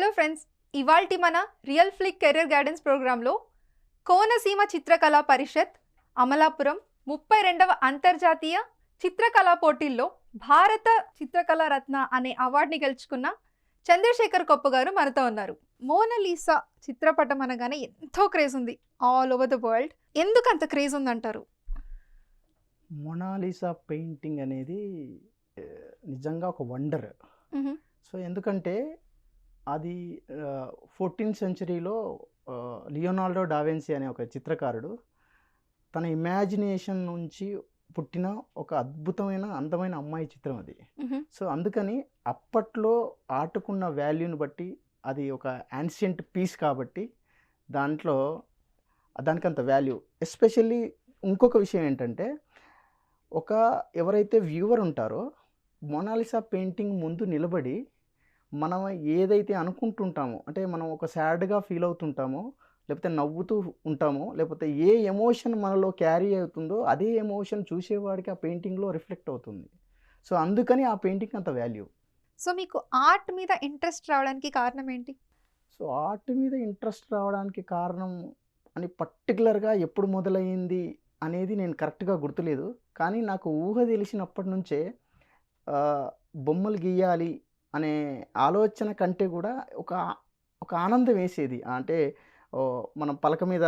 Hello friends, ఇవాల్టి మన real flick career guidance ప్రోగ్రాంలో కోనసీమ చిత్రకళా పరిషత్ అమలాపురం 32వ అంతర్జాతీయ చిత్రకళా పోటీల్లో భారత చిత్రకళా రత్న అనే అవార్డుని గెలుచుకున్న చంద్రశేఖర్ కొప్పు గారు మనతో ఉన్నారు. మోనాలిసా చిత్రపటం అనగానే ఎంతో క్రేజ్ ఉంది ఆల్ ఓవర్ ద వరల్డ్. ఎందుకు అంత క్రేజ్ ఉందంటారు? మొనాలిసా పెయింటింగ్ అనేది నిజంగా ఒక వండర్. సో ఎందుకంటే అది 14th సెంచరీలో లియోనార్డో డావిన్సీ అనే ఒక చిత్రకారుడు తన ఇమాజినేషన్ నుంచి పుట్టిన ఒక అద్భుతమైన అందమైన అమ్మాయి చిత్రం అది. సో అందుకని అప్పట్లో ఆర్ట్కున్న వాల్యూని బట్టి అది ఒక యాన్షియంట్ పీస్ కాబట్టి దానికంత వాల్యూ. ఎస్పెషల్లీ ఇంకొక విషయం ఏంటంటే ఎవరైతే వ్యూవర్ ఉంటారో మొనాలిసా పెయింటింగ్ ముందు నిలబడి మనం ఏదైతే అనుకుంటుంటామో, అంటే మనం ఒక సాడ్గా ఫీల్ అవుతుంటామో, లేకపోతే నవ్వుతూ ఉంటామో, లేకపోతే ఏ ఎమోషన్ మనలో క్యారీ అవుతుందో అదే ఎమోషన్ చూసేవాడికి ఆ పెయింటింగ్లో రిఫ్లెక్ట్ అవుతుంది. సో అందుకని ఆ పెయింటింగ్ అంత వాల్యూ. సో మీకు ఆర్ట్ మీద ఇంట్రెస్ట్ రావడానికి కారణం ఏంటి? సో ఆర్ట్ మీద ఇంట్రెస్ట్ రావడానికి కారణం అని పర్టికులర్గా ఎప్పుడు మొదలయ్యింది అనేది నేను కరెక్ట్గా గుర్తులేదు. కానీ నాకు ఊహ తెలిసినప్పటి నుంచే బొమ్మలు గీయాలి అనే ఆలోచన కంటే కూడా ఒక ఆనందం వేసేది. అంటే మనం పలక మీద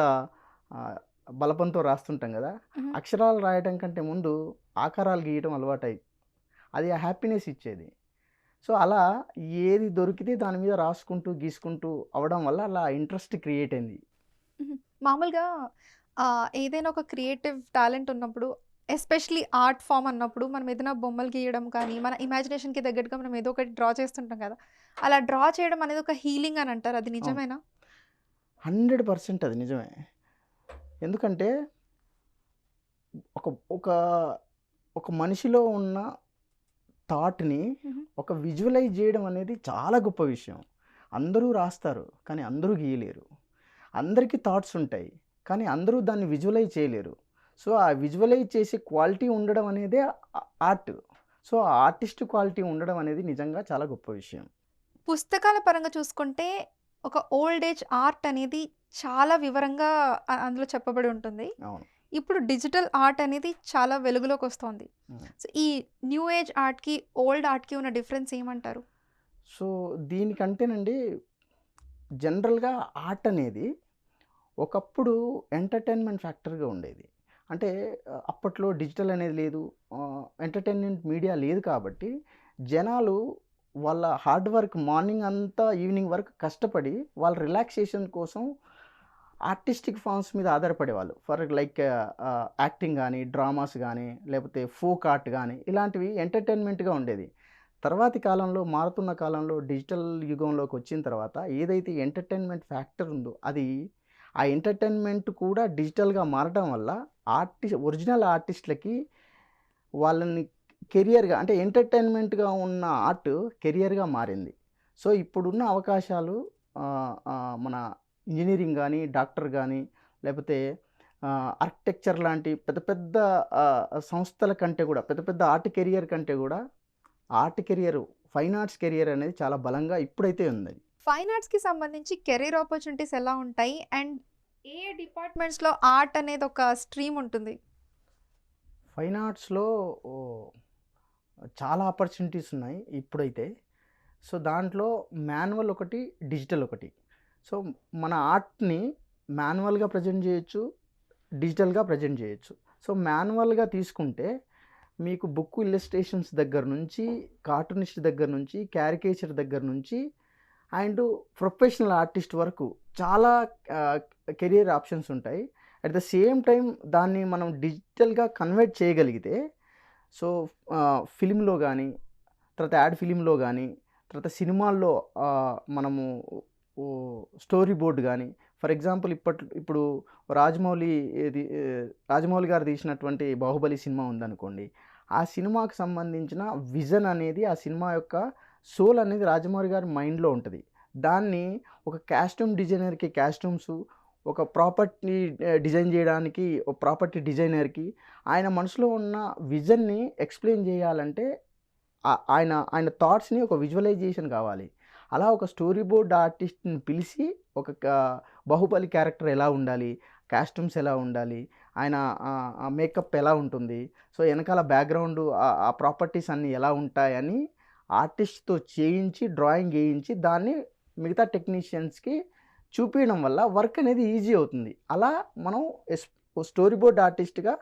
బలపంతో రాస్తుంటాం కదా, అక్షరాలు రాయడం కంటే ముందు ఆకారాలు గీయడం అలవాటై అది ఆ హ్యాపీనెస్ ఇచ్చేది. సో అలా ఏది దొరికితే దాని మీద రాసుకుంటూ గీసుకుంటూ అవడం వల్ల అలా ఇంట్రెస్ట్ క్రియేట్ అయింది. మామూలుగా ఏదైనా ఒక క్రియేటివ్ టాలెంట్ ఉన్నప్పుడు, ఎస్పెషలీ ఆర్ట్ ఫామ్ అన్నప్పుడు మనం ఏదైనా బొమ్మలు గీయడం కానీ మన ఇమాజినేషన్కి తగ్గట్టుగా మనం ఏదో ఒకటి డ్రా చేస్తుంటాం కదా, అలా డ్రా చేయడం అనేది ఒక హీలింగ్ అని అంటారు. అది నిజమేనా? 100% అది నిజమే. ఎందుకంటే ఒక ఒక ఒక మనిషిలో ఉన్న థాట్ని ఒక విజువలైజ్ చేయడం అనేది చాలా గొప్ప విషయం. అందరూ రాస్తారు కానీ అందరూ గీయలేరు. అందరికీ థాట్స్ ఉంటాయి కానీ అందరూ దాన్ని విజువలైజ్ చేయలేరు. సో ఆ విజువలైజ్ చేసే క్వాలిటీ ఉండడం అనేదే ఆర్ట్. సో ఆ ఆర్టిస్ట్ క్వాలిటీ ఉండడం అనేది నిజంగా చాలా గొప్ప విషయం. పుస్తకాల పరంగా చూసుకుంటే ఒక ఓల్డ్ ఏజ్ ఆర్ట్ అనేది చాలా వివరంగా అందులో చెప్పబడి ఉంటుంది. అవును. ఇప్పుడు డిజిటల్ ఆర్ట్ అనేది చాలా వెలుగులోకి వస్తుంది. సో ఈ న్యూ ఏజ్ ఆర్ట్కి ఓల్డ్ ఆర్ట్కి ఉన్న డిఫరెన్స్ ఏమంటారు? సో దీనికంటేనండి, జనరల్గా ఆర్ట్ అనేది ఒకప్పుడు ఎంటర్టైన్మెంట్ ఫ్యాక్టర్గా ఉండేది. అంటే అప్పట్లో డిజిటల్ అనేది లేదు, ఎంటర్టైన్మెంట్ మీడియా లేదు కాబట్టి జనాలు వాళ్ళ హార్డ్ వర్క్ మార్నింగ్ అంతా ఈవినింగ్ వరకు కష్టపడి వాళ్ళ రిలాక్సేషన్ కోసం ఆర్టిస్టిక్ ఫామ్స్ మీద ఆధారపడేవాళ్ళు. ఫర్ లైక్ యాక్టింగ్ కానీ, డ్రామాస్ కానీ, లేకపోతే ఫోక్ ఆర్ట్ కానీ, ఇలాంటివి ఎంటర్టైన్మెంట్గా ఉండేది. తర్వాతి కాలంలో, మారుతున్న కాలంలో, డిజిటల్ యుగంలోకి వచ్చిన తర్వాత ఏదైతే ఎంటర్టైన్మెంట్ ఫ్యాక్టర్ ఉందో ఆ ఎంటర్టైన్మెంట్ కూడా డిజిటల్గా మారడం వల్ల ఒరిజినల్ ఆర్టిస్టులకి వాళ్ళని కెరియర్గా, అంటే ఎంటర్టైన్మెంట్గా ఉన్న ఆర్ట్ కెరియర్గా మారింది. సో ఇప్పుడున్న అవకాశాలు మన ఇంజనీరింగ్ కానీ, డాక్టర్ కానీ, లేకపోతే ఆర్కిటెక్చర్ లాంటి పెద్ద పెద్ద సంస్థల కంటే కూడా, పెద్ద పెద్ద ఆర్ట్ కెరియర్ కంటే కూడా art career, fine arts career అనేది చాలా బలంగా ఇప్పుడైతే ఉంది. ఫైన్ ఆర్ట్స్కి సంబంధించి కెరీర్ ఆపర్చునిటీస్ ఎలా ఉంటాయి అండ్ ఏ డిపార్ట్మెంట్స్లో ఆర్ట్ అనేది ఒక స్ట్రీమ్ ఉంటుంది? ఫైన్ ఆర్ట్స్లో చాలా ఆపర్చునిటీస్ ఉన్నాయి ఇప్పుడైతే. సో దాంట్లో మాన్యువల్ ఒకటి, డిజిటల్ ఒకటి. సో మన ఆర్ట్ని మాన్యువల్గా ప్రజెంట్ చేయొచ్చు, డిజిటల్గా ప్రజెంట్ చేయొచ్చు. సో మాన్యువల్గా తీసుకుంటే మీకు బుక్ ఇల్లస్ట్రేషన్స్ దగ్గర నుంచి, కార్టూనిస్ట్ దగ్గర నుంచి, క్యారికేచర్ దగ్గర నుంచి అండ్ ప్రొఫెషనల్ ఆర్టిస్ట్ వరకు చాలా కెరియర్ ఆప్షన్స్ ఉంటాయి. అట్ ద సేమ్ టైం దాన్ని మనం డిజిటల్గా కన్వర్ట్ చేయగలిగితే, సో ఫిలింలో కానీ, తర్వాత యాడ్ ఫిలింలో కానీ, తర్వాత సినిమాల్లో మనము స్టోరీ బోర్డ్ కానీ, ఫర్ ఎగ్జాంపుల్ ఇప్పుడు రాజమౌళి గారు తీసినటువంటి బాహుబలి సినిమా ఉందనుకోండి, ఆ సినిమాకి సంబంధించిన విజన్ అనేది, ఆ సినిమా యొక్క సోల్ అనేది రాజమౌళి గారి మైండ్లో ఉంటుంది. దాన్ని ఒక కాస్ట్యూమ్ డిజైనర్కి కాస్ట్యూమ్స్, ఒక ప్రాపర్టీ డిజైన్ చేయడానికి ఒక ప్రాపర్టీ డిజైనర్కి ఆయన మనసులో ఉన్న విజన్ని ఎక్స్ప్లెయిన్ చేయాలంటే ఆయన థాట్స్ని ఒక విజువలైజేషన్ కావాలి. అలా ఒక స్టోరీ బోర్డ్ ఆర్టిస్ట్‌ని పిలిచి బాహుబలి క్యారెక్టర్ ఎలా ఉండాలి, కాస్ట్యూమ్స్ ఎలా ఉండాలి, ఆయన ఆ మేకప్ ఎలా ఉంటుంది, సో ఎనకాల బ్యాక్‌గ్రౌండు ఆ ప్రాపర్టీస్ అన్నీ ఎలా ఉంటాయని ఆర్టిస్ట్‌తో చేయించి, డ్రాయింగ్ ఏయించి దాన్ని మిగతా టెక్నీషియన్స్‌కి చూపియడం వల్ల వర్క్ అనేది ఈజీ అవుతుంది. అలా మనం స్టోరీ బోర్డ్ ఆర్టిస్ట్‌గా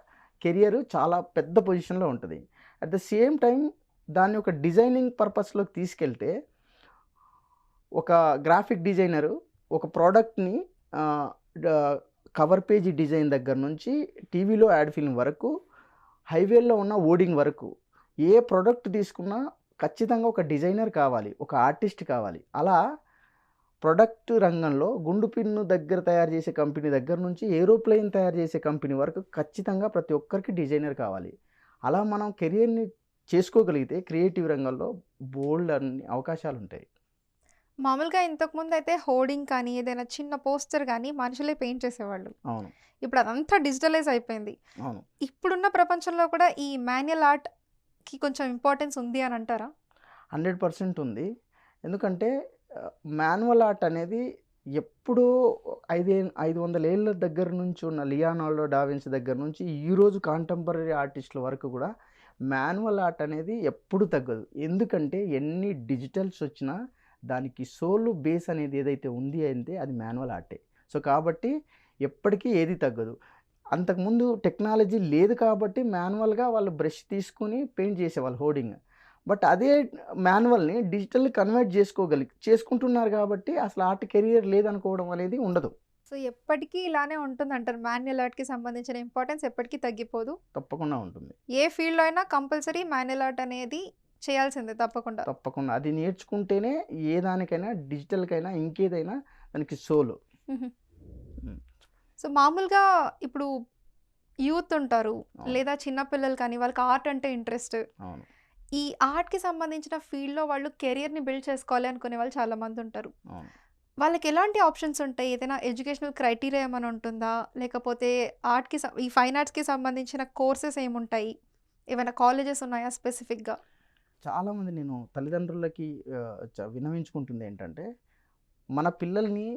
కెరియర్ చాలా పెద్ద పొజిషన్‌లో ఉంటది. అట్ ద సేమ్ టైమ్ దాన్ని ఒక డిజైనింగ్ పర్పస్‌లోకి తీసుకెళ్తే, ఒక గ్రాఫిక్ డిజైనరు ఒక ప్రోడక్ట్‌ని ఆహ్, డ కవర్ పేజీ డిజైన్ దగ్గర నుంచి టీవీలో యాడ్ ఫిల్మ్ వరకు, హైవేలో ఉన్న హోర్డింగ్ వరకు ఏ ప్రొడక్ట్ తీసుకున్నా ఖచ్చితంగా ఒక డిజైనర్ కావాలి. ఒక ఆర్టిస్ట్ కావాలి. అలా ప్రొడక్ట్ రంగంలో గుండు పిన్ను దగ్గర తయారు చేసే కంపెనీ దగ్గర నుంచి ఏరోప్లేన్ తయారు చేసే కంపెనీ వరకు ఖచ్చితంగా ప్రతి ఒక్కరికి డిజైనర్ కావాలి. అలా మనం కెరియర్‌ని చేసుకోగలిగితే క్రియేటివ్ రంగంలో బోలెడు అన్ని అవకాశాలుంటాయి. మామూలుగా ఇంతకుముందయితే హోర్డింగ్ కానీ, ఏదైనా చిన్న పోస్టర్ గానీ మనుషులే పెయింట్ చేసేవాళ్ళు. అవును. ఇప్పుడు అదంతా డిజిటలైజ్ అయిపోయింది. అవును. ఇప్పుడున్న ప్రపంచంలో కూడా ఈ మాన్యువల్ ఆర్ట్‌కి కొంచెం ఇంపార్టెన్స్ ఉంది అని అంటారా? 100% ఉంది. ఎందుకంటే మాన్యువల్ ఆర్ట్ అనేది ఎప్పుడో 500 ఏళ్ల దగ్గర నుంచి ఉన్న లియోనార్డో డావిన్సీ దగ్గర నుంచి ఈరోజు కాంటెంపరరీ ఆర్టిస్టుల వరకు కూడా మాన్యువల్ ఆర్ట్ అనేది ఎప్పుడు తగ్గదు. ఎందుకంటే ఎన్ని డిజిటల్స్ వచ్చినా దానికి సోల్ బేస్ అనేది ఏదైతే ఉంది అంటే అది మాన్యువల్ ఆర్టే. సో కాబట్టి ఎప్పటికీ ఏది తగ్గదు. అంతకుముందు టెక్నాలజీ లేదు కాబట్టి మాన్యువల్‌గా వాళ్ళు బ్రష్ తీసుకొని పెయింట్ చేసేవాళ్ళు హోర్డింగ్. బట్ అదే మాన్యువల్‌ని డిజిటల్ కన్వర్ట్ చేసుకుంటున్నారు కాబట్టి అసలు ఆర్ట్ కెరియర్ లేదనుకోవడం అనేది ఉండదు. సో, ఎప్పటికీ ఇలానే ఉంటుందంటారు. మాన్యువల్ ఆర్ట్‌కి సంబంధించిన ఇంపార్టెన్స్ ఎప్పటికీ తగ్గిపోదు. తప్పకుండా ఉంటుంది. ఏ ఫీల్డ్‌లో అయినా కంపల్సరీ మాన్యువల్ ఆర్ట్ అనేది చేయాల్సిందే తప్పకుండా. తప్పకుండా. అది నేర్చుకుంటేనే ఏ దానికైనా డిజిటల్‌కైనా ఇంకేదైనా దానికి సోలు. హుహు. హ్మ్. సో, మామూలుగా ఇప్పుడు యూత్ ఉంటారు. అవును. లేదా చిన్న పిల్లలు కానీ వాళ్ళకి ఆర్ట్ అంటే ఇంట్రెస్ట్. అవును. ఈ ఆర్ట్‌కి సంబంధించిన ఫీల్డ్‌లో వాళ్ళు కెరియర్‌ని బిల్డ్ చేసుకోవాలి అనుకునే వాళ్ళు చాలామంది ఉంటారు. అవును. వాళ్ళకి ఎలాంటి ఆప్షన్స్ ఉంటాయి? ఏదైనా ఎడ్యుకేషనల్ క్రైటీరియా ఏమైనా ఉంటుందా? లేకపోతే ఈ ఫైన్ ఆర్ట్స్‌కి సంబంధించిన కోర్సెస్ ఏముంటాయి? ఏమైనా కాలేజెస్ ఉన్నాయా స్పెసిఫిక్‌గా? చాలామంది నేను తల్లిదండ్రులకి విన్నవించుకుంటుందేంటంటే, మన పిల్లల్ని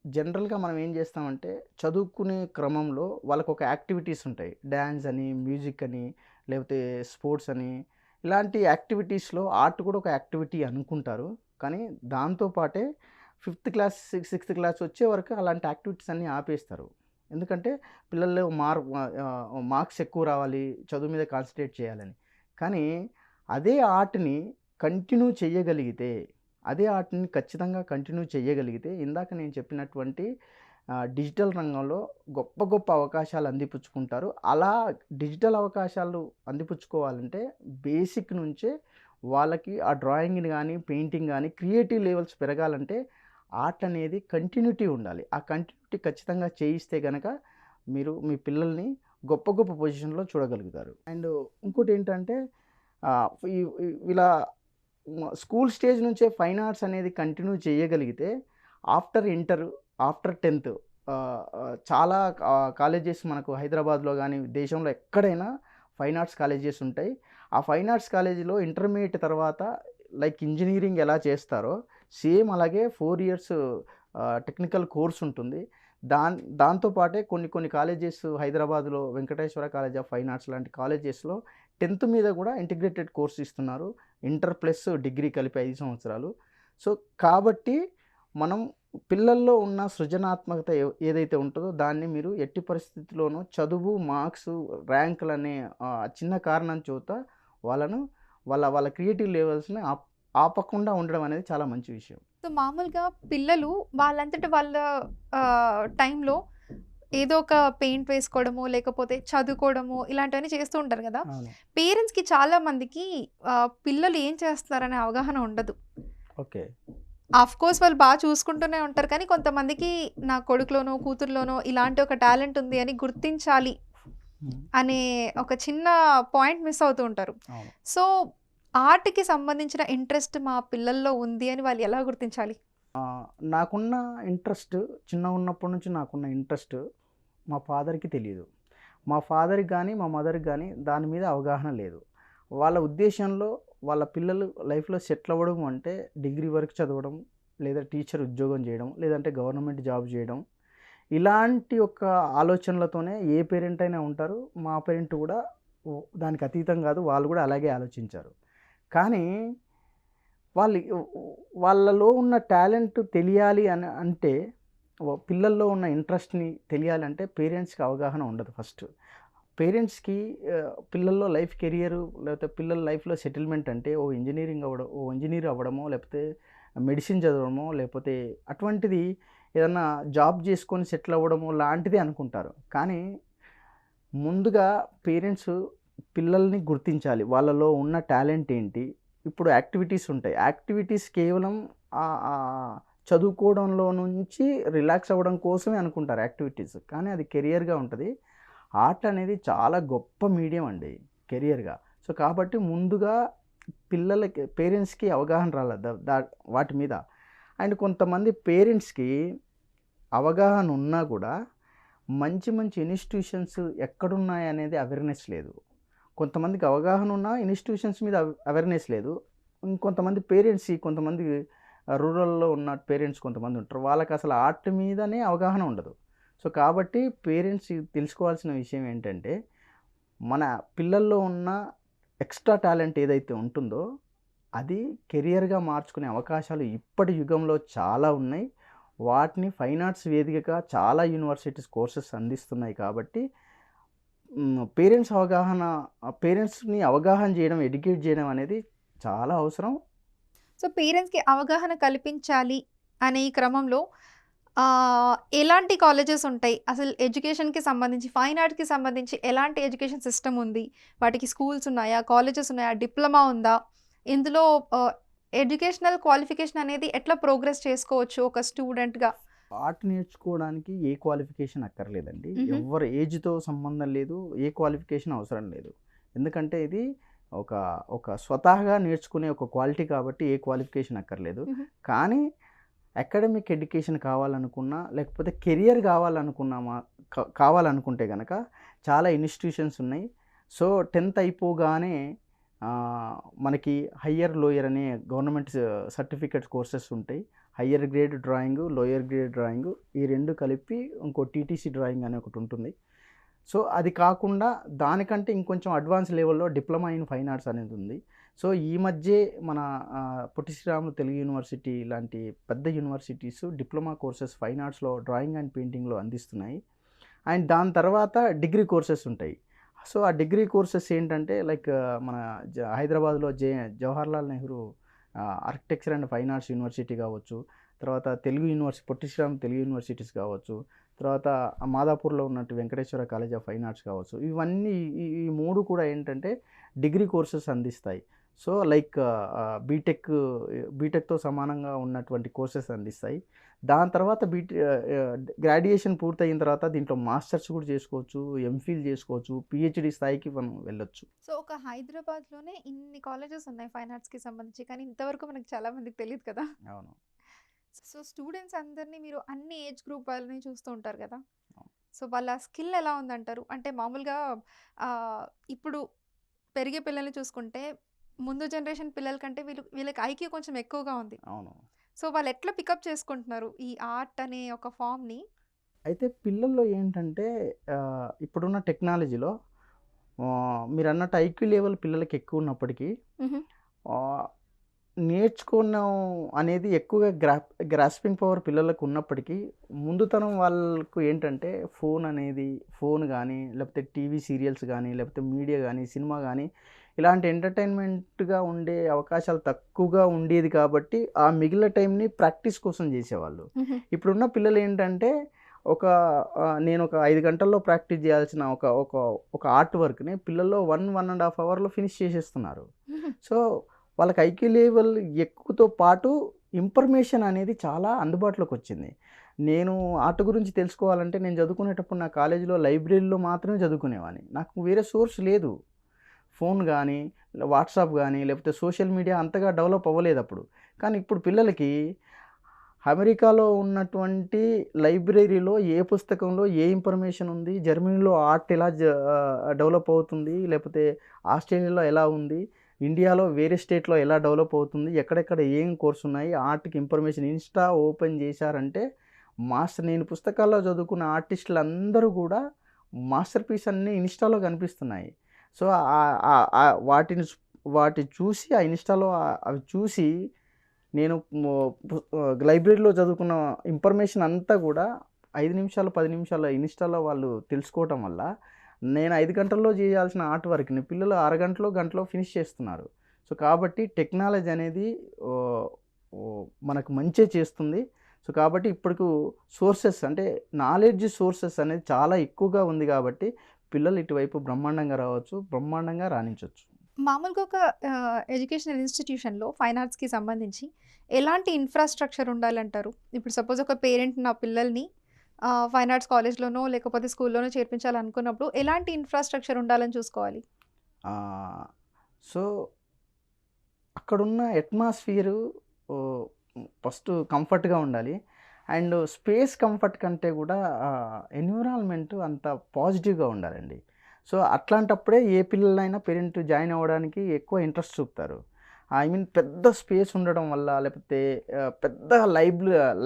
జనరల్‌గా మనం ఏం చేస్తామంటే, చదువుకునే క్రమంలో వాళ్ళకొక యాక్టివిటీస్ ఉంటాయి. డాన్స్ అని, మ్యూజిక్ అని, లేకపోతే స్పోర్ట్స్ అని, ఇలాంటి యాక్టివిటీస్‌లో ఆర్ట్ కూడా ఒక యాక్టివిటీ అనుకుంటారు. కానీ దాంతో పాటే ఫిఫ్త్ క్లాస్, సిక్స్త్ క్లాస్ వచ్చే వరకు అలాంటి యాక్టివిటీస్ అన్నీ ఆపేస్తారు. ఎందుకంటే పిల్లల్లో మార్క్స్ ఎక్కువ రావాలి, చదువు మీద కాన్సంట్రేట్ చేయాలని. కానీ అదే ఆర్ట్‌ని కంటిన్యూ చెయ్యగలిగితే, అదే ఆర్ట్‌ని ఖచ్చితంగా కంటిన్యూ చెయ్యగలిగితే ఇందాక నేను చెప్పినటువంటి డిజిటల్ రంగంలో గొప్ప గొప్ప అవకాశాలు అందిపుచ్చుకుంటారు. అలా డిజిటల్ అవకాశాలు అందిపుచ్చుకోవాలంటే బేసిక్ నుంచే వాళ్ళకి ఆ డ్రాయింగ్‌ని గానీ, పెయింటింగ్ గానీ క్రియేటివ్ లెవెల్స్ పెరగాలంటే ఆర్ట్ అనేది కంటిన్యూటీ ఉండాలి. ఆ కంటిన్యూటీ ఖచ్చితంగా చేయిస్తే గనక మీరు మీ పిల్లల్ని గొప్ప గొప్ప పొజిషన్‌లో చూడగలుగుతారు. అండ్ ఇంకోటేంటంటే ఆహ్, ఈ ఈ ఇలా స్కూల్ స్టేజ్ నుంచే ఫైన్ ఆర్ట్స్ అనేది కంటిన్యూ చేయగలిగితే ఆఫ్టర్ ఇంటర్, ఆఫ్టర్ 10థ్ చాలా కాలేజెస్ మనకు హైదరాబాద్‌లో గానీ, దేశంలో ఎక్కడైనా ఫైన్ ఆర్ట్స్ కాలేజెస్ ఉంటాయి. ఆ ఫైన్ ఆర్ట్స్ కాలేజీలో ఇంటర్మీడియేట్ తర్వాత లైక్ ఇంజినీరింగ్ ఎలా చేస్తారో సేమ్ అలాగే 4 ఇయర్స్ టెక్నికల్ కోర్స్ ఉంటుంది. దాంతో పాటే కొన్ని కొన్ని కాలేజెస్ హైదరాబాద్‌లో Venkateswara college of fine arts లాంటి కాలేజెస్‌లో 10థ్ మీద కూడా ఇంటిగ్రేటెడ్ కోర్స్ ఇస్తున్నారు. ఇంటర్ ప్లస్ డిగ్రీ కలిపి 5 సంవత్సరాలు. సో, కాబట్టి మనం పిల్లల్లో ఉన్న సృజనాత్మకత ఏదైతే ఉంటదో దాన్ని మీరు ఎట్టి పరిస్థితిలోనూ చదువు, మార్క్సు, ర్యాంకులనే చిన్న కారణం చేత వాళ్ళను వాళ్ళ క్రియేటివ్ లెవెల్స్‌ని ఆపకుండా ఉండడం అనేది చాలా మంచి విషయం. సో, మామూలుగా పిల్లలు వాళ్ళంతట వాళ్ళ టైంలో ఏదో ఒక పెయింట్ వేసుకోవడమో, లేకపోతే చదువుకోవడమో ఇలాంటివన్నీ చేస్తూ ఉంటారు గదా! అవును. పేరెంట్స్‌కి చాలా మందికి పిల్లలు ఏం చేస్తున్నారనే అవగాహన ఉండదు. ఓకే. ఆఫ్‌కోర్స్ వాళ్ళు చూసుకుంటూనే ఉంటారు. కానీ కొంతమందికి నా కొడుకులోనో, కూతురులోనో ఇలాంటి ఒక టాలెంట్ ఉంది అని గుర్తించాలి హ్మ్. అనే ఒక చిన్న పాయింట్ మిస్ అవుతూ ఉంటారు. అవును. సో, ఆర్ట్‌కి సంబంధించిన ఇంట్రెస్ట్ మా పిల్లల్లో ఉంది అని వాళ్ళు ఎలా గుర్తించాలి? నాకున్న ఇంట్రెస్ట్ చిన్నగున్నప్పటి నుంచి నాకున్న ఇంట్రెస్ట్ మా ఫాదర్‌కి తెలీదు. మా ఫాదర్‌కి గానీ, మా మదర్‌కి గానీ దాని మీద అవగాహన లేదు. వాళ్ళ ఉద్దేశంలో వాళ్ళ పిల్లలు లైఫ్‌లో సెటిల్ అవ్వడం అంటే డిగ్రీ వరకు చదవడం, లేదా టీచర్ ఉద్యోగం చేయడం, లేదంటే గవర్నమెంట్ జాబ్ చేయడం. ఇలాంటి ఒక ఆలోచనలతోనే ఏ పేరెంట్ అయినా ఉంటారు. మా పేరెంట్ కూడా దానికి అతీతం కాదు. వాళ్ళు కూడా అలాగే ఆలోచించారు. కానీ వాళ్ళు వాళ్ళలో ఉన్న టాలెంట్ తెలియాలి అని అంటే పిల్లల్లో ఉన్న ఇంట్రెస్ట్‌ని తెలియాలంటే పేరెంట్స్‌కి అవగాహన ఉండదు ఫస్ట్. పేరెంట్స్‌కి పిల్లల్లో లైఫ్ కెరియరు లేకపోతే పిల్లల లైఫ్‌లో సెటిల్మెంట్ అంటే ఓ ఇంజినీర్ అవ్వడమో, లేకపోతే మెడిసిన్ చదవడమో, లేకపోతే అటువంటిది ఏదన్నా జాబ్ చేసుకొని సెటిల్ అవ్వడమో లాంటిదే అనుకుంటారు. కానీ ముందుగా పేరెంట్స్ పిల్లల్ని గుర్తించాలి. వాళ్ళలో ఉన్న టాలెంట్ ఏంటి? ఇప్పుడు యాక్టివిటీస్ ఉంటాయి. యాక్టివిటీస్ కేవలం చదువుకోవడంలో నుంచి రిలాక్స్ అవ్వడం కోసమే అనుకుంటారు యాక్టివిటీస్. కానీ అది కెరియర్‌గా ఉంటది. ఆర్ట్ అనేది చాలా గొప్ప మీడియం అండి కెరియర్‌గా. సో, కాబట్టి ముందుగా పిల్లలకి పేరెంట్స్‌కి అవగాహన రాల ద దా వాటి మీద. అండ్ కొంతమంది పేరెంట్స్‌కి అవగాహన ఉన్నా కూడా మంచి మంచి ఇన్‌స్టిట్యూషన్స్ ఎక్కడున్నాయనేది అవేర్‌నెస్ లేదు. కొంతమందికి అవగాహన ఉన్నా ఇన్‌స్టిట్యూషన్స్ మీద అవేర్‌నెస్ లేదు. ఇంకొంతమంది కొంతమంది రూరల్‌లో ఉన్న పేరెంట్స్ కొంతమంది ఉంటారు. వాళ్ళకసలు ఆర్ట్ మీదనే అవగాహన ఉండదు. సో, కాబట్టి పేరెంట్స్ తెలుసుకోవాల్సిన విషయం ఏంటంటే, మన పిల్లల్లో ఉన్న ఎక్స్‌ట్రా టాలెంట్ ఏదైతే ఉంటుందో, అది కెరియర్‌గా మార్చుకునే అవకాశాలు ఇప్పటి యుగంలో చాలా ఉన్నాయి. వాటిని ఫైన్ ఆర్ట్స్ వేదికగా చాలా యూనివర్సిటీస్ కోర్సెస్ అందిస్తున్నాయి కాబట్టి పేరెంట్స్‌ని అవగాహన చేయడం, ఎడ్యుకేట్ చేయడం అనేది చాలా అవసరం. సో, పేరెంట్స్‌కి అవగాహన కల్పించాలి అనే ఈ క్రమంలో ఎలాంటి కాలేజెస్ ఉంటాయి? అసలు ఎడ్యుకేషన్‌కి సంబంధించి, ఫైన్ ఆర్ట్స్‌కి సంబంధించి ఎలాంటి ఎడ్యుకేషన్ సిస్టమ్ ఉంది? వాటికి స్కూల్స్ ఉన్నాయా? కాలేజెస్ ఉన్నాయా? డిప్లొమా ఉందా? ఇందులో ఎడ్యుకేషనల్ క్వాలిఫికేషన్ అనేది ఎట్లా ప్రోగ్రెస్ చేసుకోవచ్చు ఒక స్టూడెంట్‌గా? ఆర్ట్ నేర్చుకోవడానికి ఏ క్వాలిఫికేషన్ అక్కర్లేదండి. హుహు. ఎవ్వరి ఏజ్‌తో సంబంధం లేదు. ఏ క్వాలిఫికేషన్ అవసరం లేదు. ఎందుకంటే ఇది ఒక ఒక స్వతహాగా నేర్చుకునే ఒక క్వాలిటీ కాబట్టి ఏ క్వాలిఫికేషన్ అక్కర్లేదు. హుహు. కానీ అకాడమిక్ ఎడ్యుకేషన్ కావాలనుకున్నా, లేకపోతే కెరియర్ కావాలనుకున్నామా కావాలనుకుంటే గనక చాలా ఇన్‌స్టిట్యూషన్స్ ఉన్నాయి. సో, 10థ్ అయిపోగానే మనకి హయ్యర్, లోయర్ అనే గవర్నమెంట్ సర్టిఫికేట్ కోర్సెస్ ఉంటాయి. Higher grade drawing, lower grade drawing ఈ 2 కలిపి ఇంకో టీటీసీ డ్రాయింగ్ అని ఒకటుంటుంది. సో, అది కాకుండా దానికంటే ఇంకొంచెం అడ్వాన్స్ లెవెల్‌లో డిప్లొమా ఇన్ ఫైన్ ఆర్ట్స్ అనేది ఉంది. సో, ఈ మధ్యే మన పొట్టి శ్రీరాములు తెలుగు యూనివర్సిటీ లాంటి పెద్ద యూనివర్సిటీస్ డిప్లొమా కోర్సెస్ ఫైన్ ఆర్ట్స్‌లో డ్రాయింగ్ అండ్ పెయింటింగ్‌లో అందిస్తున్నాయి. అండ్ దాని తర్వాత డిగ్రీ కోర్సెస్ ఉంటాయి. సో, ఆ డిగ్రీ కోర్సెస్ ఏంటంటే లైక్ మన హైదరాబాద్‌లో Jawaharlal Nehru architecture and fine arts university కావచ్చు. తర్వాత పొట్టి శ్రీరాములు తెలుగు యూనివర్సిటీస్ కావచ్చు. తర్వాత మాదాపూర్‌లో ఉన్నట్టు Venkateswara college of fine arts కావచ్చు. ఇవన్నీ ఈ 3 కూడా ఏంటంటే డిగ్రీ కోర్సెస్ అందిస్తాయి. సో, లైక్ బీటెక్‌తో సమానంగా ఉన్నటువంటి కోర్సెస్ అందిస్తాయి. దాని తర్వాత గ్రాడ్యుయేషన్ పూర్తయిన తర్వాత దీంట్లో మాస్టర్స్ కూడా చేసుకోవచ్చు, ఎంఫిల్ చేసుకోవచ్చు, పీహెచ్‌డీ స్థాయికి మనం వెళ్ళొచ్చు. సో, ఒక హైదరాబాద్‌లోనే ఇన్ని కాలేజెస్ ఉన్నాయి ఫైన్ ఆర్ట్స్‌కి సంబంధించి. కానీ ఇంతవరకు మనకు చాలా మందికి తెలీదు కదా! అవును. సో, స్టూడెంట్స్ అందరిని మీరు అన్ని ఏజ్ గ్రూప్ వాళ్ళని చూస్తూ ఉంటారు కదా! అవును. సో, వాళ్ళ స్కిల్ ఎలా ఉందంటారు? అంటే మామూలుగా ఆహ్, ఇప్పుడు పెరిగే పిల్లల్ని చూసుకుంటే ముందు జనరేషన్ పిల్లల కంటే వీళ్ళకి ఐక్యూ కొంచెం ఎక్కువగా ఉంది. అవును. సో, వాళ్ళు ఎట్లా పికప్ చేసుకుంటున్నారు ఈ ఆర్ట్ అనే ఒక ఫార్మ్‌ని? అయితే పిల్లల్లో ఏంటంటే ఇప్పుడున్న టెక్నాలజీలో మీరన్నట్టు ఐక్యూ లెవెల్ పిల్లలకి ఎక్కువున్నప్పటికీ హుహు. ఆహ్, నేర్చుకోవడం అనేది ఎక్కువగా గ్రాస్పింగ్ పవర్ పిల్లలకు ఉన్నప్పటికీ, ముందుతరం వాళ్ళకు ఏంటంటే ఫోన్ గానీ, లేకపోతే టీవీ సీరియల్స్ గానీ, లేకపోతే మీడియా గానీ, సినిమా గానీ, ఇలాంటి ఎంటర్‌టైన్‌మెంట్‌గా ఉండే అవకాశాలు తక్కువగా ఉండేది కాబట్టి, ఆ మిగిలిన టైంని ప్రాక్టీస్ కోసం జేసేవాళ్ళు. హుహు. ఇప్పుడున్న పిల్లలేంటంటే, ఒక నేనొక 5 గంటల్లో ప్రాక్టీస్ జేయాల్సిన ఒక ఒక ఒక ఆర్ట్ వర్క్‌ని పిల్లల్లో 1 ½ అవర్‌లో ఫినిష్ చేసేస్తున్నారు. హుహు. సో, వాళ్ళకి ఐక్యూ లెవెల్ ఎక్కువతో పాటు ఇన్ఫర్మేషన్ అనేది చాలా అందుబాటులోకొచ్చింది. నేను ఆర్ట్ గురించి తెలుసుకోవాలంటే నేను చదువుకునేటప్పుడు నా కాలేజీలో లైబ్రరీలో మాత్రమే చదువుకునేవాడిని. నాకు వేరే సోర్స్ లేదు. ఫోన్ గానీ, వాట్సాప్ గానీ, లేకపోతే సోషల్ మీడియా అంతగా డెవలప్ అవ్వలేదప్పుడు. కానీ ఇప్పుడు పిల్లలకి అమెరికాలో ఉన్నటువంటి లైబ్రరీలో ఏ పుస్తకంలో ఏ ఇన్ఫర్మేషన్ ఉంది, జర్మనీలో ఆర్ట్ ఎలా డెవలప్ అవుతుంది, లేకపోతే ఆస్ట్రేలియాలో ఎలా ఉంది, ఇండియాలో వేరే స్టేట్‌లో ఎలా డెవలప్ అవుతుంది, ఎక్కడెక్కడ ఏం కోర్స్ ఉన్నాయి, ఆర్ట్‌కి ఇన్ఫర్మేషన్ ఇన్‌స్టా ఓపెన్ చేశారంటే నేను పుస్తకాల్లో చదువుకున్న ఆర్టిస్టులందరూ కూడా మాస్టర్ పీస్ అన్నీ ఇన్‌స్టాలో కనిపిస్తున్నాయి. సో, వాటిని చూసి ఆ ఇన్‌స్టాలో అవి చూసి నేను లైబ్రరీలో చదువుకున్న ఇన్ఫర్మేషన్ అంతా కూడా 5 నిమిషాలు, 10 నిమిషాల ఇన్‌స్టాలో వాళ్ళు తెలుసుకోవటం వల్ల నేను 5 గంటల్లో చేయాల్సిన ఆర్ట్ వర్క్‌ని పిల్లలు అరగంటలో, గంటలో ఫినిష్ చేస్తున్నారు. సో, కాబట్టి టెక్నాలజీ అనేది ఓహ్, మనకు మంచే చేస్తుంది. సో, కాబట్టి ఇప్పటికు సోర్సెస్ అంటే నాలెడ్జ్ సోర్సెస్ అనేది చాలా ఎక్కువగా ఉంది కాబట్టి పిల్లలు ఇటువైపు బ్రహ్మాండంగా రావచ్చు, బ్రహ్మాండంగా రాణించొచ్చు. మామూలుగా ఒక ఎడ్యుకేషనల్ ఇన్‌స్టిట్యూషన్‌లో ఫైన్ ఆర్ట్స్‌కి సంబంధించి ఎలాంటి ఇన్‌ఫ్రాస్ట్రక్చర్ ఉండాలంటారు? ఇప్పుడు సపోజ్ ఒక పేరెంట్ నా పిల్లల్ని ఫైన్ ఆర్ట్స్ కాలేజ్‌లోనో లేకపోతే స్కూల్‌లోనో చేర్పించాలనుకున్నప్పుడు ఎలాంటి ఇన్‌ఫ్రాస్ట్రక్చర్ ఉండాలని చూసుకోవాలి? ఆహ్, సో, అక్కడున్న అట్మాస్ఫియరు ఓహ్, ఫస్ట్ కంఫర్ట్‌గా ఉండాలి. అండ్ స్పేస్ కంఫర్ట్ కంటే కూడా ఎన్విరాన్మెంట్ అంత పాజిటివ్‌గా ఉండాలండి. సో, అట్లాంటప్పుడే ఏ పిల్లలైనా పేరెంట్ జాయిన్ అవ్వడానికి ఎక్కువ ఇంట్రెస్ట్ చూపుతారు. ఐ మీన్ పెద్ద స్పేస్ ఉండడం వల్ల లేకపోతే పెద్ద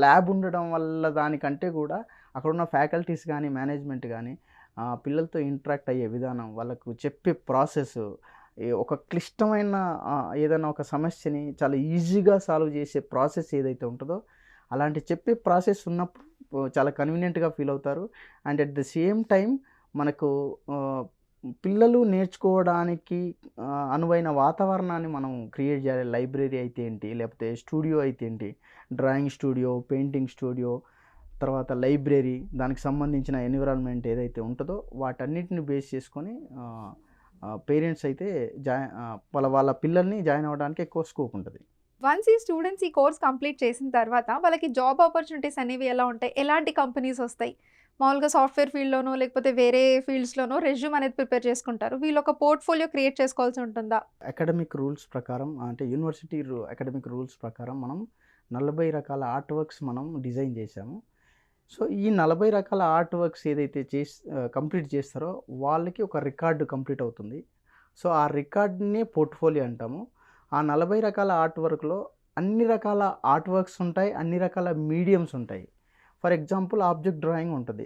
ల్యాబ్ ఉండడం వల్ల దానికంటే కూడా అక్కడున్న ఫ్యాకల్టీస్ గానీ, మేనేజ్మెంట్ గానీ పిల్లలతో ఇంటరాక్ట్ అయ్యే విధానం, వాళ్ళకు చెప్పే ప్రాసెసు, ఒక క్లిష్టమైన ఏదైనా ఒక సమస్యని చాలా ఈజీగా సాల్వ్ చేసే ప్రాసెస్ ఏదైతే ఉంటదో, అలాంటి చెప్పే ప్రాసెస్ ఉన్నప్పుడు చాలా కన్వీనియంట్‌గా ఫీల్ అవుతారు. And at the same time మనకు ఆహ్, పిల్లలు నేర్చుకోవడానికి అనువైన వాతావరణాన్ని మనం క్రియేట్ చేయాలి. లైబ్రరీ అయితే ఏంటి, లేకపోతే స్టూడియో అయితే ఏంటి, డ్రాయింగ్ స్టూడియో, పెయింటింగ్ స్టూడియో, తర్వాత లైబ్రరీ, దానికి సంబంధించిన ఎన్విరాన్మెంట్ ఏదైతే ఉంటదో వాటన్నిటిని బేస్ చేసుకొని పేరెంట్స్ అయితే వాళ్ళ పిల్లల్ని జాయిన్ అవ్వడానికి ఎక్కువ స్కోప్ ఉంటది. వన్స్ ఈ స్టూడెంట్స్ ఈ కోర్స్ కంప్లీట్ చేసిన తర్వాత వాళ్ళకి జాబ్ ఆపర్చునిటీస్ అనేవి ఎలా ఉంటాయి? ఎలాంటి కంపెనీస్ వస్తాయి? మామూలుగా సాఫ్ట్‌వేర్ ఫీల్డ్‌లోనో లేకపోతే వేరే ఫీల్డ్స్‌లోనో రెజ్యూమ్ అనేది ప్రిపేర్ చేసుకుంటారు. వీళ్ళు ఒక పోర్ట్‌ఫోలియో క్రియేట్ చేసుకోవాల్సి ఉంటుందా? అకాడమిక్ రూల్స్ ప్రకారం అంటే యూనివర్సిటీ అకాడమిక్ రూల్స్ ప్రకారం మనం 40 రకాల ఆర్ట్ వర్క్స్ మనం డిజైన్ చేశాము. సో, ఈ 40 రకాల ఆర్ట్ వర్క్స్ ఏదైతే కంప్లీట్ చేస్తారో వాళ్ళకి ఒక రికార్డ్ కంప్లీట్ అవుతుంది. సో, ఆ రికార్డ్‌నే పోర్ట్‌ఫోలియో అంటాము. ఆ 40 రకాల ఆర్ట్ వర్క్‌లో అన్ని రకాల ఆర్ట్ వర్క్స్ ఉంటాయి. అన్ని రకాల మీడియమ్స్ ఉంటాయి. ఫర్ ఎగ్జాంపుల్ ఆబ్జెక్ట్ డ్రాయింగ్ ఉంటది.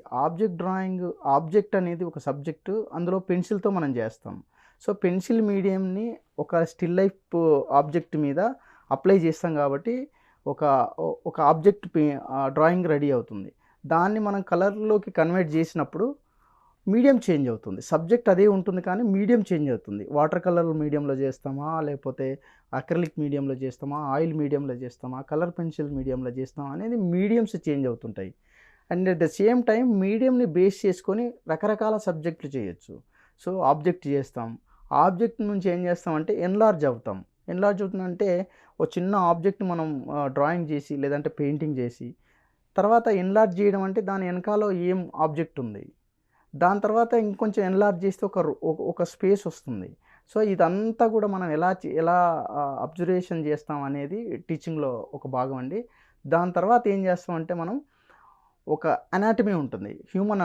ఆబ్జెక్ట్ అనేది ఒక సబ్జెక్టు. అందులో పెన్సిల్‌తో మనం చేస్తాం. సో, పెన్సిల్ మీడియంని ఒక స్టిల్ లైఫ్ ఆబ్జెక్ట్ మీద అప్లై చేస్తాం కాబట్టి ఒక ఒక డ్రాయింగ్ రెడీ అవుతుంది. దాన్ని మనం కలర్‌లోకి కన్వర్ట్ చేసినప్పుడు మీడియం చేంజ్ అవుతుంది. సబ్జెక్ట్ అదే ఉంటుంది కానీ మీడియం చేంజ్ అవుతుంది. వాటర్ కలర్ మీడియంలో చేస్తామా? లేకపోతే అక్రిలిక్ మీడియంలో చేస్తామా? ఆయిల్ మీడియంలో చేస్తామా? కలర్ పెన్సిల్ మీడియంలో చేస్తామా? అనేది మీడియమ్స్ చేంజ్ అవుతుంటాయి. And at the same time మీడియంని బేస్ చేసుకొని రకరకాల సబ్జెక్టులు చేయొచ్చు. సో, ఆబ్జెక్ట్ చేస్తాం. ఆబ్జెక్ట్ నుంచి ఏం చేస్తామంటే ఎన్లార్జ్ అవుతాం. ఎన్లార్జ్ అవుతుందంటే ఒక చిన్న ఆబ్జెక్ట్ మనం డ్రాయింగ్ చేసి లేదంటే పెయింటింగ్ చేసి తర్వాత ఎన్లార్జ్ చేయడం అంటే దాని వెనకాల ఏం ఆబ్జెక్ట్ ఉంది. దాని తర్వాత ఇంకొంచెం ఎన్లార్జ్ చేస్తే ఒక స్పేస్ వస్తుంది. సో, ఇదంతా కూడా మనం ఎలా అబ్జర్వేషన్ చేస్తాం అనేది టీచింగ్‌లో ఒక భాగం అండి. దాని తర్వాత ఏం చేస్తామంటే మనం ఒక అనాటమీ ఉంటుంది. హ్యూమన్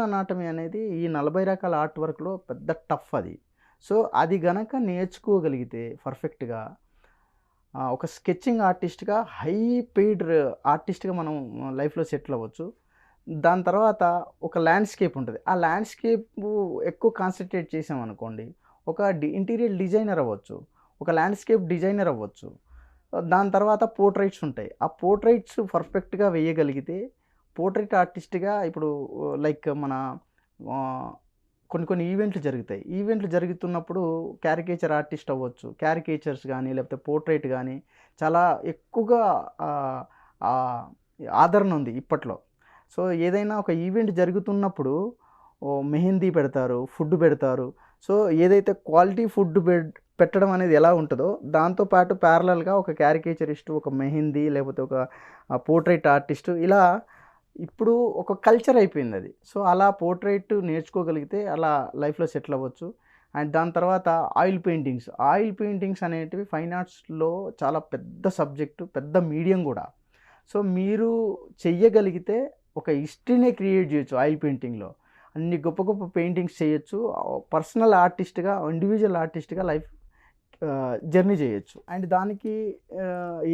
అనాటమీ అనేది ఈ 40 రకాల ఆర్ట్ వర్క్‌లో పెద్ద టఫ్ అది. సో, అది గనక నేర్చుకోగలిగితే పర్ఫెక్ట్‌గా ఒక స్కెచింగ్ ఆర్టిస్ట్‌గా హై పెయిడ్ ఆర్టిస్ట్‌గా మనం లైఫ్‌లో సెటిల్ అవ్వచ్చు. దాని తర్వాత ఒక ల్యాండ్‌స్కేప్ ఉంటది. ఆ ల్యాండ్‌స్కేపు ఎక్కువ కాన్సంట్రేట్ చేశామనుకోండి, ఒక ఇంటీరియర్ డిజైనర్ అవ్వచ్చు. ఒక ల్యాండ్‌స్కేప్ డిజైనర్ అవ్వచ్చు. దాని తర్వాత పోర్ట్రైట్స్ ఉంటాయి. ఆ పోర్ట్రైట్స్ పర్ఫెక్ట్‌గా వేయగలిగితే పోర్ట్రైట్ ఆర్టిస్ట్‌గా ఇప్పుడు లైక్ మన ఆహ్, కొన్ని ఈవెంట్లు జరుగుతాయి. ఈవెంట్లు జరుగుతున్నప్పుడు క్యారికేచర్ ఆర్టిస్ట్ అవ్వచ్చు. క్యారికేచర్స్ గానీ, లేకపోతే పోర్ట్రైట్ గానీ చాలా ఎక్కువగా ఆహ్, ఆహ్, ఆదరణ ఉంది ఇప్పట్లో. సో, ఏదైనా ఒక ఈవెంట్ జరుగుతున్నప్పుడు మెహందీ పెడతారు, ఫుడ్ పెడతారు. సో, ఏదైతే క్వాలిటీ ఫుడ్ పెట్టడం అనేది ఎలా ఉంటదో, దాంతో పాటు ప్యారలల్‌గా ఒక క్యారికేచరిస్టు, ఒక మెహందీ లేకపోతే ఒక పోర్ట్రైట్ ఆర్టిస్టు ఇలా ఇప్పుడు ఒక కల్చర్ అయిపోయిందది. సో, అలా పోర్ట్రైట్ నేర్చుకోగలిగితే అలా లైఫ్‌లో సెటిల్ అవ్వచ్చు. అండ్ దాని తర్వాత ఆయిల్ పెయింటింగ్స్ అనేటివి ఫైన్ ఆర్ట్స్‌లో చాలా పెద్ద సబ్జెక్టు, పెద్ద మీడియం గూడా. సో, మీరు చెయ్యగలిగితే ఒక హిస్టరీనే క్రియేట్ చేయొచ్చు ఆయిల్ పెయింటింగ్‌లో. అన్ని గొప్ప గొప్ప పెయింటింగ్స్ చేయొచ్చు. పర్సనల్ ఆర్టిస్ట్‌గా, ఇండివిడ్యువల్ ఆర్టిస్ట్‌గా జర్నీ చేయొచ్చు. అండ్ దానికి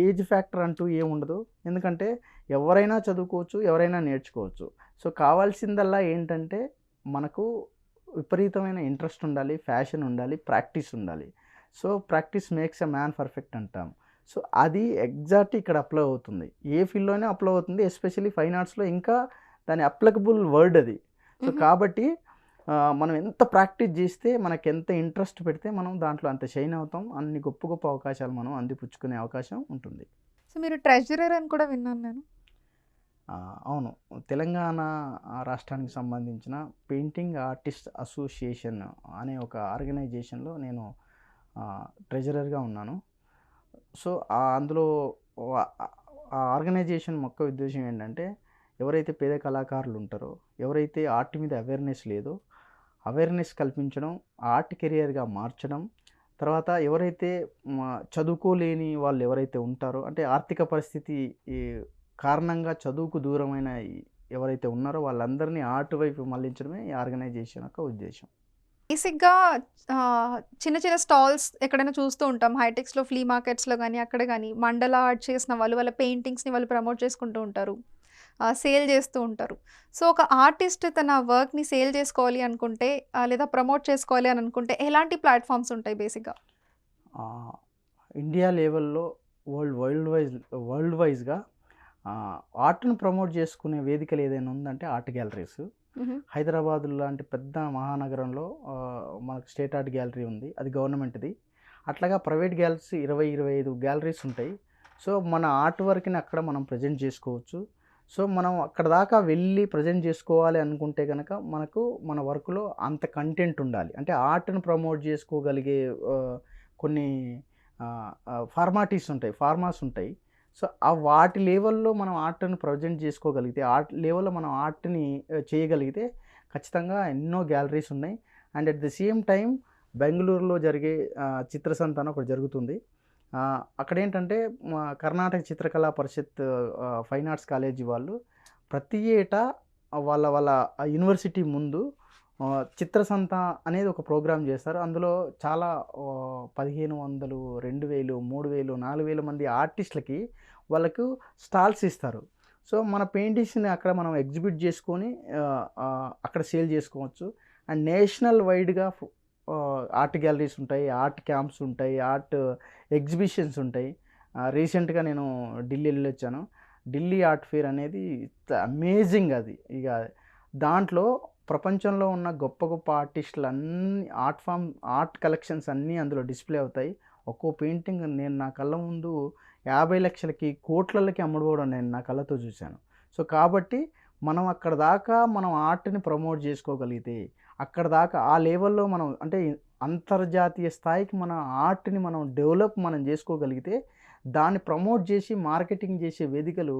ఏజ్ ఫ్యాక్టర్ అంటూ ఏముండదు. ఎందుకంటే ఎవరైనా చదువుకోవచ్చు, ఎవరైనా నేర్చుకోవచ్చు. సో కావాల్సిందల్లా ఏంటంటే మనకు విపరీతమైన ఇంట్రెస్ట్ ఉండాలి, ఫ్యాషన్ ఉండాలి, ప్రాక్టీస్ ఉండాలి. So practice makes a man perfect అంటాం. సో అది ఎగ్జాక్ట్ ఇక్కడ అప్లై అవుతుంది. ఏ ఫీల్డ్‌లోనే అప్లై అవుతుంది. ఎస్పెషల్లీ ఫైన్ ఆర్ట్స్‌లో ఇంకా దాని అప్లికబుల్ వర్డ్ అది. సో కాబట్టి మనం ఎంత ప్రాక్టీస్ చేస్తే, మనకెంత ఇంట్రెస్ట్ పెడితే మనం దాంట్లో అంత షైన్ అవుతాం. అన్ని గొప్ప గొప్ప అవకాశాలు మనం అందిపుచ్చుకునే అవకాశం ఉంటుంది. సో మీరు ట్రెజరర్ అని కూడా విన్నాను నేను. అవును. తెలంగాణ రాష్ట్రానికి సంబంధించిన పెయింటింగ్ ఆర్టిస్ట్ అసోసియేషన్ అనే ఒక ఆర్గనైజేషన్‌లో నేను ట్రెజరర్‌గా ఉన్నాను. సో అందులో ఆ ఆర్గనైజేషన్ మొక్క ఉద్దేశ్యం ఏంటంటే, ఎవరైతే పేద కళాకారులు ఉంటారో, ఎవరైతే ఆర్ట్ మీద అవేర్‌నెస్ లేదో, అవేర్‌నెస్ కల్పించడం, ఆర్ట్ కెరియర్‌గా మార్చడం. తర్వాత ఎవరైతే చదువుకోలేని వాళ్ళు ఎవరైతే ఉంటారో, అంటే ఆర్థిక పరిస్థితి ఈ కారణంగా చదువుకు దూరమైన ఎవరైతే ఉన్నారో వాళ్ళందరినీ ఆర్ట్ వైపు మళ్లించడమే ఈ ఆర్గనైజేషన్ యొక్క ఉద్దేశం. బేసిక్‌గా చిన్న చిన్న స్టాల్స్ ఎక్కడైనా చూస్తూ ఉంటాం. హైటెక్స్‌లో, ఫ్లీ మార్కెట్స్‌లో గానీ, అక్కడ గానీ మండలా ఆర్ట్ చేసిన వాళ్ళు వాళ్ళ పెయింటింగ్స్‌ని వాళ్ళు ప్రమోట్ చేసుకుంటూ ఉంటారు. సేల్ చేస్తూ ఉంటారు. సో ఒక ఆర్టిస్ట్ తన వర్క్‌ని సేల్ చేసుకోవాలి అనుకుంటే లేదా ప్రమోట్ చేసుకోవాలి అని అనుకుంటే ఎలాంటి ప్లాట్‌ఫార్మ్స్ ఉంటాయి బేసిక్‌గా? ఇండియా లెవెల్‌లో వరల్డ్ వైజ్‌గా ఆర్ట్‌ని ప్రమోట్ చేసుకునే వేదికలు ఏదైనా ఉందంటే ఆర్ట్ గ్యాలరీస్. హైదరాబాద్ లాంటి పెద్ద మహానగరంలో మనకు స్టేట్ ఆర్ట్ గ్యాలరీ ఉంది. అది గవర్నమెంట్‌ది. అట్లాగా ప్రైవేట్ గ్యాలరీస్ 25 గ్యాలరీస్ ఉంటాయి. సో మన ఆర్ట్ వర్క్‌ని అక్కడ మనం ప్రెజెంట్ చేసుకోవచ్చు. సో మనం అక్కడ దాకా వెళ్ళి ప్రెజెంట్ చేసుకోవాలి అనుకుంటే గనక మనకు మన వర్క్‌లో అంత కంటెంట్ ఉండాలి. అంటే ఆర్ట్‌ని ప్రమోట్ చేసుకోగలిగే కొన్ని ఫార్మాస్ ఉంటాయి. సో వాటి లెవెల్‌లో మనం ఆర్ట్‌ని ప్రజెంట్ చేసుకోగలిగితే, ఆర్ట్ లెవెల్‌లో మనం ఆర్ట్‌ని చేయగలిగితే ఖచ్చితంగా ఎన్నో గ్యాలరీస్ ఉన్నాయి. And at the same time బెంగుళూరులో జరిగే చిత్రసంత అని ఒకటి జరుగుతుంది. అక్కడేంటంటే కర్ణాటక చిత్రకళా పరిషత్ ఫైన్ ఆర్ట్స్ కాలేజీ వాళ్ళు ప్రతి ఏటా వాళ్ళ యూనివర్సిటీ ముందు చిత్రసంత అనేది ఒక ప్రోగ్రామ్ చేస్తారు. అందులో చాలా 1500, 2000, 3000, 4000 మంది ఆర్టిస్టులకి వాళ్ళకు స్టాల్స్ ఇస్తారు. సో మన పెయింటింగ్స్‌ని అక్కడ మనం ఎగ్జిబిట్ చేసుకొని అక్కడ సేల్ చేసుకోవచ్చు. అండ్ నేషనల్ వైడ్‌గా ఆర్ట్ గ్యాలరీస్ ఉంటాయి, ఆర్ట్ క్యాంప్స్ ఉంటాయి, ఆర్ట్ ఎగ్జిబిషన్స్ ఉంటాయి. రీసెంట్‌గా నేను ఢిల్లీ వెళ్ళొచ్చాను. ఢిల్లీ ఆర్ట్ ఫెయిర్ అనేది అమేజింగ్ అది. ఇక దాంట్లో ప్రపంచంలో ఉన్న గొప్ప గొప్ప ఆర్టిస్టులు అన్ని ఆర్ట్ కలెక్షన్స్ అన్నీ అందులో డిస్ప్లే అవుతాయి. ఒక్కో పెయింటింగ్ నేను నా కళ్ళ ముందు 50 లక్షలకి, కోట్లకి అమ్ముడుపోవడం నేను నా కళ్ళతో చూశాను. సో కాబట్టి మనం అక్కడ దాకా మనం ఆర్ట్‌ని ప్రమోట్ చేసుకోగలిగితే, అక్కడ దాకా ఆ లెవెల్‌లో మనం అంటే అంతర్జాతీయ స్థాయికి మన ఆర్ట్‌ని మనం చేసుకోగలిగితే, దాన్ని ప్రమోట్ చేసి మార్కెటింగ్ చేసే వేదికలు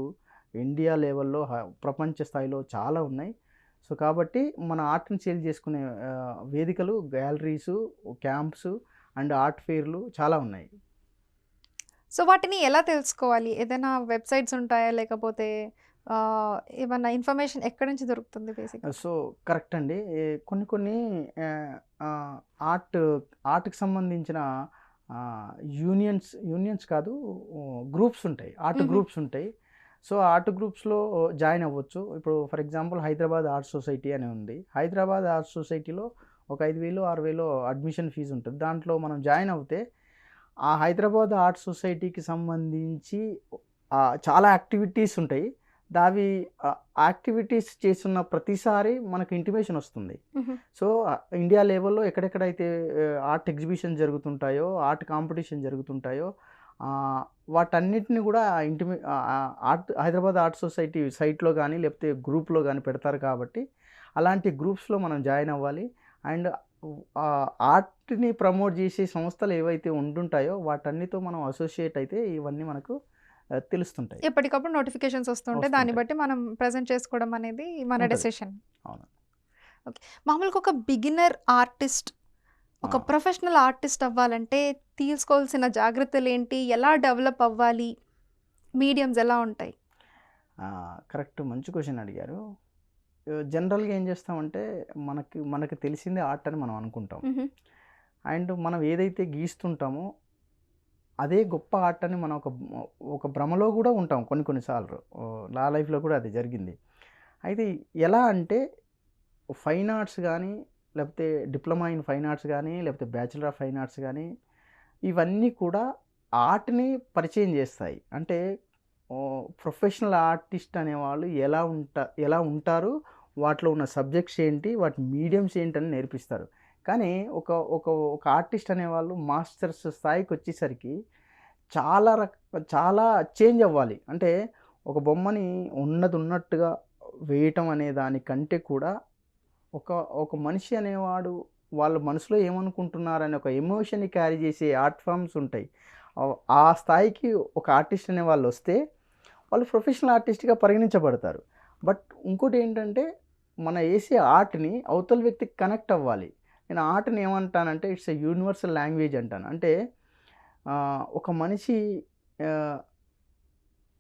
ఇండియా లెవెల్‌లో ప్రపంచ స్థాయిలో చాలా ఉన్నాయి. సో కాబట్టి మన ఆర్ట్‌ని సేల్ చేసుకునే వేదికలు, గ్యాలరీసు, క్యాంప్స్ అండ్ ఆర్ట్ ఫెయిర్‌లు చాలా ఉన్నాయి. సో వాటిని ఎలా తెలుసుకోవాలి? ఏదైనా వెబ్‌సైట్స్ ఉంటాయా? లేకపోతే ఏమన్నా ఇన్ఫర్మేషన్ ఎక్కడి నుంచి దొరుకుతుంది బేసిక్‌గా? సో కరెక్ట్ అండి. కొన్ని ఆర్ట్‌కి సంబంధించిన యూనియన్స్ కాదు, గ్రూప్స్ ఉంటాయి. ఆర్ట్ గ్రూప్స్ ఉంటాయి. సో ఆర్ట్ గ్రూప్స్‌లో జాయిన్ అవ్వచ్చు. ఇప్పుడు for example Hyderabad art society అని ఉంది. హైదరాబాద్ ఆర్ట్ సొసైటీలో ఒక 5000, 6000 అడ్మిషన్ ఫీజు ఉంటుంది. దాంట్లో మనం జాయిన్ అవుతే ఆ హైదరాబాద్ ఆర్ట్ సొసైటీకి సంబంధించి చాలా యాక్టివిటీస్ ఉంటాయి. అవి యాక్టివిటీస్ చేస్తున్న ప్రతిసారి మనకు ఇంటిమేషన్ వస్తుంది. సో ఇండియా లెవెల్‌లో ఎక్కడెక్కడైతే ఆర్ట్ ఎగ్జిబిషన్ జరుగుతుంటాయో, ఆర్ట్ కాంపిటీషన్ జరుగుతుంటాయో వాటన్నిటిని కూడా హైదరాబాద్ ఆర్ట్ సొసైటీ సైట్‌లో కానీ లేకపోతే గ్రూప్‌లో కానీ పెడతారు కాబట్టి అలాంటి గ్రూప్స్‌లో మనం జాయిన్ అవ్వాలి. అండ్ ఆర్ట్‌ని ప్రమోట్ చేసే సంస్థలు ఏవైతే ఉంటుంటాయో వాటన్నిటితో మనం అసోసియేట్ అయితే ఇవన్నీ మనకు తెలుస్తుంటాయి. ఎప్పటికప్పుడు నోటిఫికేషన్స్ వస్తుంటాయి. దాన్ని బట్టి మనం ప్రెజెంట్ చేసుకోవడం అనేది మన ఉంటది. డెసిషన్. అవును. ఓకే. మామూలుగా ఒక బిగినర్ ఆర్టిస్ట్, ఒక ప్రొఫెషనల్ ఆర్టిస్ట్ అవ్వాలంటే తీసుకోవాల్సిన జాగ్రత్తలేంటి? ఎలా డెవలప్ అవ్వాలి? మీడియమ్స్ ఎలా ఉంటాయి? కరెక్ట్, మంచి క్వెషన్ అడిగారు. జనరల్‌గా ఏం చేస్తామంటే మనకు తెలిసిందే ఆర్ట్ అని మనం అనుకుంటాం. అండ్ మనం ఏదైతే గీస్తుంటామో అదే గొప్ప ఆర్ట్ అని మనం ఒక భ్రమలో కూడా ఉంటాం కొన్ని సార్లు. నా లైఫ్‌లో కూడా అది జరిగింది. అయితే ఎలా అంటే ఫైన్ ఆర్ట్స్ గానీ, లేకపోతే డిప్లొమా ఇన్ ఫైన్ ఆర్ట్స్ గానీ, లేకపోతే బ్యాచిలర్ ఆఫ్ ఫైన్ ఆర్ట్స్ గానీ, ఇవన్నీ కూడా ఆర్ట్‌ని పరిచయం చేస్తాయి. అంటే ప్రొఫెషనల్ ఆర్టిస్ట్ అనేవాళ్ళు ఎలా ఉంటారు, వాటిలో ఉన్న సబ్జెక్ట్స్ ఏంటి, వాటి మీడియమ్స్ ఏంటని నేర్పిస్తారు. కానీ ఒక ఒక ఒక ఆర్టిస్ట్ అనేవాళ్ళు మాస్టర్స్ స్థాయికొచ్చేసరికి చాలా చేంజ్ అవ్వాలి. అంటే ఒక బొమ్మని ఉన్నదున్నట్టుగా వేయటం అనే దానికంటే కూడా ఒక ఒక మనిషి అనేవాడు వాళ్ళ మనసులో ఏమనుకుంటున్నారనే ఒక ఎమోషన్‌ని క్యారీ చేసే ఆర్ట్ ఫార్మ్స్ ఉంటాయి. ఆ స్థాయికి ఒక ఆర్టిస్ట్ అనేవాళ్ళొస్తే వాళ్ళు ప్రొఫెషనల్ ఆర్టిస్ట్‌గా పరిగణించబడతారు. బట్ ఇంకోటేంటంటే మన ఏసే ఆర్ట్‌ని అవతల వ్యక్తికి కనెక్ట్ అవ్వాలి. నేను ఆర్ట్‌ని ఏమంటానంటే ఇట్స్ ఎ యూనివర్సల్ లాంగ్వేజ్ అంటాను. అంటే ఒక మనిషి ఆహ్,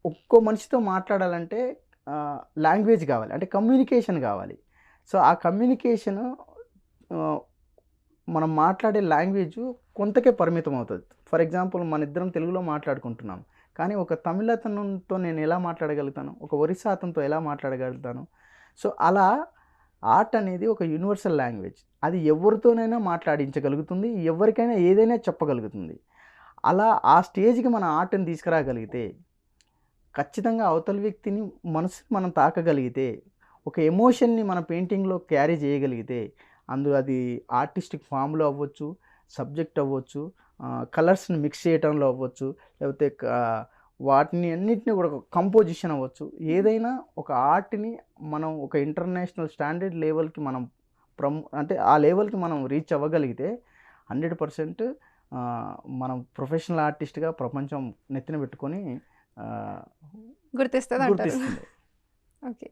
ఒక్కో మనిషితో మాట్లాడాలంటే లాంగ్వేజ్ కావాలి. అంటే కమ్యూనికేషన్ కావాలి. సో, ఆ కమ్యూనికేషను ఆహ్, మనం మాట్లాడే లాంగ్వేజు కొంతకే పరిమితం అవుతది. ఫర్ ఎగ్జాంపుల్ మనిద్దరం తెలుగులో మాట్లాడుకుంటున్నాం. కానీ ఒక తమిళ అతనుతో నేను ఎలా మాట్లాడగలుగుతాను? ఒక ఒరిస్సా అతనితో ఎలా మాట్లాడగలుగుతాను? సో, అలా ఆర్ట్ అనేది ఒక యూనివర్సల్ లాంగ్వేజ్. అది ఎవరితోనైనా మాట్లాడించగలుగుతుంది. ఎవరికైనా ఏదైనా చెప్పగలుగుతుంది. అలా ఆ స్టేజ్‌కి మన ఆర్ట్‌ని తీసుకురాగలిగితే, ఖచ్చితంగా అవతల వ్యక్తిని మనసుని మనం తాకగలిగితే, ఒక ఎమోషన్‌ని మన పెయింటింగ్‌లో క్యారీ చేయగలిగితే, అది ఆర్టిస్టిక్ ఫామ్‌లో అవ్వచ్చు, సబ్జెక్ట్ అవ్వచ్చు, కలర్స్‌ని మిక్స్ చేయటంలో అవ్వచ్చు, లేకపోతే వాటిని అన్నిటిని కూడా ఒక కంపోజిషన్ అవ్వచ్చు. ఏదైనా ఒక ఆర్ట్‌ని మనం ఒక ఇంటర్నేషనల్ స్టాండర్డ్ లెవెల్‌కి మనం అంటే ఆ లెవెల్‌కి మనం రీచ్ అవ్వగలిగితే 100% మనం ప్రొఫెషనల్ ఆర్టిస్ట్‌గా ప్రపంచం నెత్తిన పెట్టుకొని ఆహ్, గుర్తిస్తదంటారు. గుర్తిస్తుంది. ఓకే.